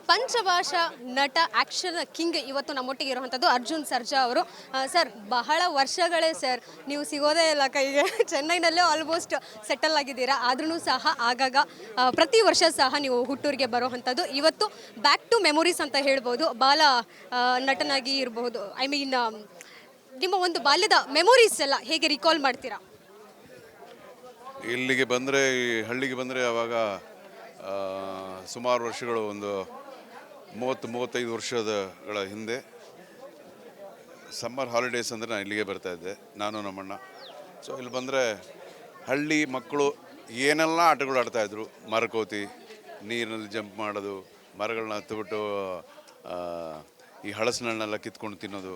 ಪಂಚಭಾಷಾ ನಟ action king ಇವತ್ತು ನಮ್ಮೊಟ್ಟಿಗೆ ಇರುವಂಥದ್ದು ಅರ್ಜುನ್ ಸರ್ಜಾ ಅವರು. ಸರ್, ಬಹಳ ವರ್ಷಗಳೇ ಸರ್ ನೀವು ಸಿಗೋದೇ ಇಲ್ಲ ಕೈಗೆ. ಚೆನ್ನೈನಲ್ಲೇ ಆಲ್ಮೋಸ್ಟ್ ಸೆಟಲ್ ಆಗಿದ್ದೀರಾ. ಆದ್ರೂ ಸಹ ಆಗಾಗ ಪ್ರತಿ ವರ್ಷ ಸಹ ನೀವು ಹುಟ್ಟೂರಿಗೆ ಬರುವಂಥದ್ದು. ಇವತ್ತು ಬ್ಯಾಕ್ ಟು ಮೆಮೊರೀಸ್ ಅಂತ ಹೇಳ್ಬೋದು. ಬಾಲ ನಟನಾಗಿ ಇರಬಹುದು. ಐ ಮೀನ್, ನಿಮ್ಮ ಒಂದು ಬಾಲ್ಯದ ಮೆಮೊರೀಸ್ ಎಲ್ಲ ಹೇಗೆ ರಿಕಾಲ್ ಮಾಡ್ತೀರಾ? ಇಲ್ಲಿಗೆ ಬಂದರೆ, ಈ ಹಳ್ಳಿಗೆ ಬಂದರೆ ಆವಾಗ ಸುಮಾರು ವರ್ಷಗಳು, ಒಂದು 30-35 ವರ್ಷಗಳ ಹಿಂದೆ ಸಮ್ಮರ್ ಹಾಲಿಡೇಸ್ ಅಂದರೆ ನಾನು ಇಲ್ಲಿಗೆ ಬರ್ತಾಯಿದ್ದೆ, ನಾನು ನಮ್ಮಣ್ಣ. ಸೊ ಇಲ್ಲಿ ಬಂದರೆ ಹಳ್ಳಿ ಮಕ್ಕಳು ಏನೆಲ್ಲ ಆಟಗಳು ಆಡ್ತಾಯಿದ್ರು. ಮರಕೋತಿ, ನೀರಿನಲ್ಲಿ ಜಂಪ್ ಮಾಡೋದು, ಮರಗಳನ್ನ ಹತ್ತಿಬಿಟ್ಟು ಈ ಹಳಸಿನಣ್ಣೆಲ್ಲ ಕಿತ್ಕೊಂಡು ತಿನ್ನೋದು,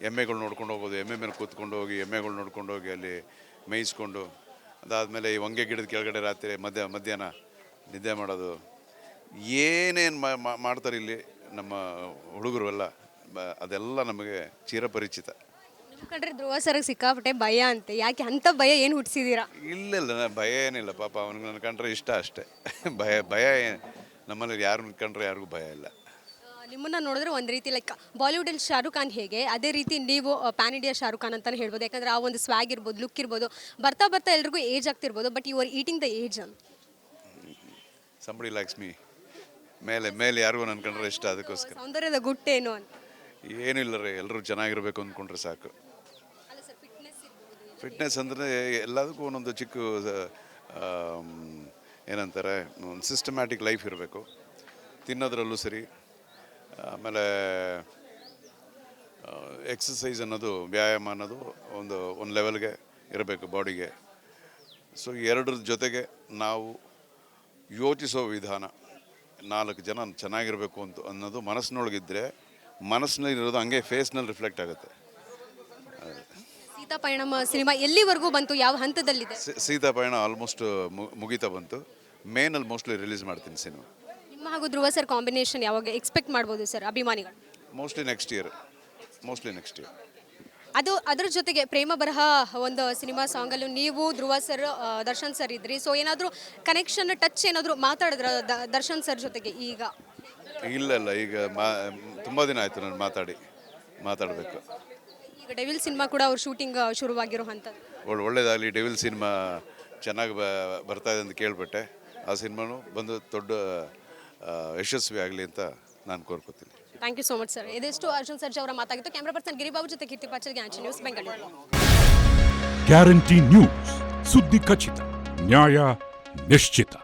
ಎಮ್ಮೆಗಳು ನೋಡ್ಕೊಂಡು ಹೋಗೋದು, ಎಮ್ಮೆ ಮೇಲೆ ಕೂತ್ಕೊಂಡು ಹೋಗಿ ಎಮ್ಮೆಗಳು ನೋಡ್ಕೊಂಡು ಹೋಗಿ ಅಲ್ಲಿ ಮೇಯಿಸ್ಕೊಂಡು, ಅದಾದಮೇಲೆ ಈ ಹೊಂಗೆ ಗಿಡದ ಕೆಳಗಡೆ ರಾತ್ರಿ ಮಧ್ಯಾಹ್ನ ನಿದ್ದೆ ಮಾಡೋದು, ಏನೇನು ಮಾಡ್ತಾರೆ ಇಲ್ಲಿ ನಮ್ಮ ಹುಡುಗರು ಎಲ್ಲ, ಅದೆಲ್ಲ ನಮಗೆ ಚಿರಪರಿಚಿತ. ನಿಮ್ಮ ಕಂಡ್ರೆ ಧ್ರುವ ಸರ್ಗೆ ಸಿಕ್ಕಾಪಟ್ಟೆ ಭಯ ಅಂತೆ. ಯಾಕೆ ಅಂಥ ಭಯ ಏನು ಹುಟ್ಟಿಸಿದ್ದೀರಾ? ಇಲ್ಲ, ಭಯ ಏನಿಲ್ಲ. ಪಾಪ ಅವ್ನಿಗೆ ನನ್ನ ಕಂಡ್ರೆ ಇಷ್ಟ ಅಷ್ಟೇ. ಭಯ ನಮ್ಮಲ್ಲಿ ಯಾರನ್ನ ಕಂಡ್ರೆ ಯಾರಿಗೂ ಭಯ ಇಲ್ಲ. ನಿಮ್ಮನ್ನ ನೋಡಿದ್ರೆ ಒಂದು ರೀತಿ ಲೈಕ್ ಬಾಲಿವುಡಲ್ಲಿ ಶಾರುಖ್ ಖಾನ್ ಹೇಗೆ, ಅದೇ ರೀತಿ ನೀವು ಪ್ಯಾನ್ ಇಂಡಿಯಾ ಶಾರುಖ್ ಖಾನ್ ಅಂತಲೇ ಹೇಳ್ಬೋದು. ಯಾಕಂದರೆ ಆ ಒಂದು ಸ್ವ್ಯಾಗ್ ಇರ್ಬೋದು, ಲುಕ್ ಇರ್ಬೋದು, ಬರ್ತಾ ಎಲ್ರಿಗೂ ಏಜ್ ಆಗ್ತಿರ್ಬೋದು. But you are eating the age ಅಂತ. Somebody likes me. ಮೇಲೆ ಯಾರಿಗೂ ನನ್ನ ಕಂಡ್ರೆ ಇಷ್ಟ, ಅದಕ್ಕೋಸ್ಕರ. ಸೌಂದರ್ಯದ ಗುಟ್ಟೇನು ಅಂತ ಏನಿಲ್ಲ ರೀ, ಎಲ್ಲರೂ ಚೆನ್ನಾಗಿರ್ಬೇಕು ಅಂದ್ಕೊಂಡ್ರೆ ಸಾಕು. ಫಿಟ್ನೆಸ್ ಅಂದರೆ ಎಲ್ಲದಕ್ಕೂ ಒಂದೊಂದು ಚಿಕ್ಕ ಏನಂತಾರೆ, ಒಂದು ಸಿಸ್ಟಮ್ಯಾಟಿಕ್ ಲೈಫ್ ಇರಬೇಕು. ತಿನ್ನೋದ್ರಲ್ಲೂ ಸರಿ, ಆಮೇಲೆ ಎಕ್ಸಸೈಸ್ ಅನ್ನೋದು, ವ್ಯಾಯಾಮ ಅನ್ನೋದು ಒಂದು ಲೆವೆಲ್ಗೆ ಇರಬೇಕು ಬಾಡಿಗೆ. ಸೊ ಎರಡರ ಜೊತೆಗೆ ನಾವು ಯೋಚಿಸೋ ವಿಧಾನ, 4 ಜನ ಚೆನ್ನಾಗಿರಬೇಕು ಅನ್ನೋದು ಮನಸ್ಸಿನೊಳಗಿದ್ದರೆ, ಮನಸ್ಸಿನಲ್ಲಿರೋದು ಹಂಗೆ ಫೇಸ್ನಲ್ಲಿ ರಿಫ್ಲೆಕ್ಟ್ ಆಗುತ್ತೆ. ಸೀತಾ ಪಯಣಂ ಸಿನಿಮಾ ಎಲ್ಲಿವರೆಗೂ ಬಂತು, ಯಾವ ಹಂತದಲ್ಲಿದೆ? ಸೀತಾ ಪಯಣ ಆಲ್ಮೋಸ್ಟ್ ಮುಗಿತಾ ಬಂತು. ಮೇನಲ್ಲಿ ಮೋಸ್ಟ್ಲಿ ರಿಲೀಸ್ ಮಾಡ್ತೀನಿ ಸಿನಿಮಾ. ನಿಮ್ಮ ಹಾಗೂ ಧ್ರುವ ಸರ್ ಕಾಂಬಿನೇಷನ್ ಯಾವಾಗ ಎಕ್ಸ್ಪೆಕ್ಟ್ ಮಾಡ್ಬೋದು ಸರ್ ಅಭಿಮಾನಿಗಳು? Mostly next year. ಅದು ಅದರ ಜೊತೆಗೆ ಪ್ರೇಮ ಬರಹ ಒಂದು ಸಿನಿಮಾ ಸಾಂಗಲ್ಲೂ ನೀವು ಧ್ರುವ ಸರ್, ದರ್ಶನ್ ಸರ್ ಇದ್ರಿ. ಸೊ ಏನಾದರೂ ಕನೆಕ್ಷನ್, ಟಚ್ ಏನಾದರೂ ಮಾತಾಡಿದ್ರ ದರ್ಶನ್ ಸರ್ ಜೊತೆಗೆ? ಇಲ್ಲ, ಈಗ ತುಂಬ ದಿನ ಆಯಿತು ನಾನು ಮಾತಾಡಬೇಕು. ಈಗ ಡೆವಿಲ್ ಸಿನಿಮಾ ಕೂಡ ಅವ್ರ ಶೂಟಿಂಗ್ ಶುರುವಾಗಿರುವಂಥದ್ದು. ಒಳ್ಳೇದಾಗಲಿ. ಡೆವಿಲ್ ಸಿನಿಮಾ ಚೆನ್ನಾಗಿ ಬರ್ತಾ ಇದೆ ಅಂತ ಕೇಳ್ಬಿಟ್ಟೆ. ಆ ಸಿನಿಮಾನು ಬಂದು ದೊಡ್ಡ ಯಶಸ್ವಿ ಆಗಲಿ ಅಂತ ನಾನು ಕೋರ್ಕೋತೀನಿ. Thank you so much sir. ಇದೆಷ್ಟು ಅರ್ಜುನ್ ಸರ್ಜಾ ಅವರ ಮಾತಾಗಿತ್ತು. ಕ್ಯಾಮ್ರಾ ಪರ್ಸನ್ ಗಿರಿಬಾಬು ಜೊತೆ Keerthi Pachal, guarantee news, Bengaluru. Guarantee news, ಸುದ್ದಿ ಖಚಿತ, ನ್ಯಾಯ ನಿಶ್ಚಿತ.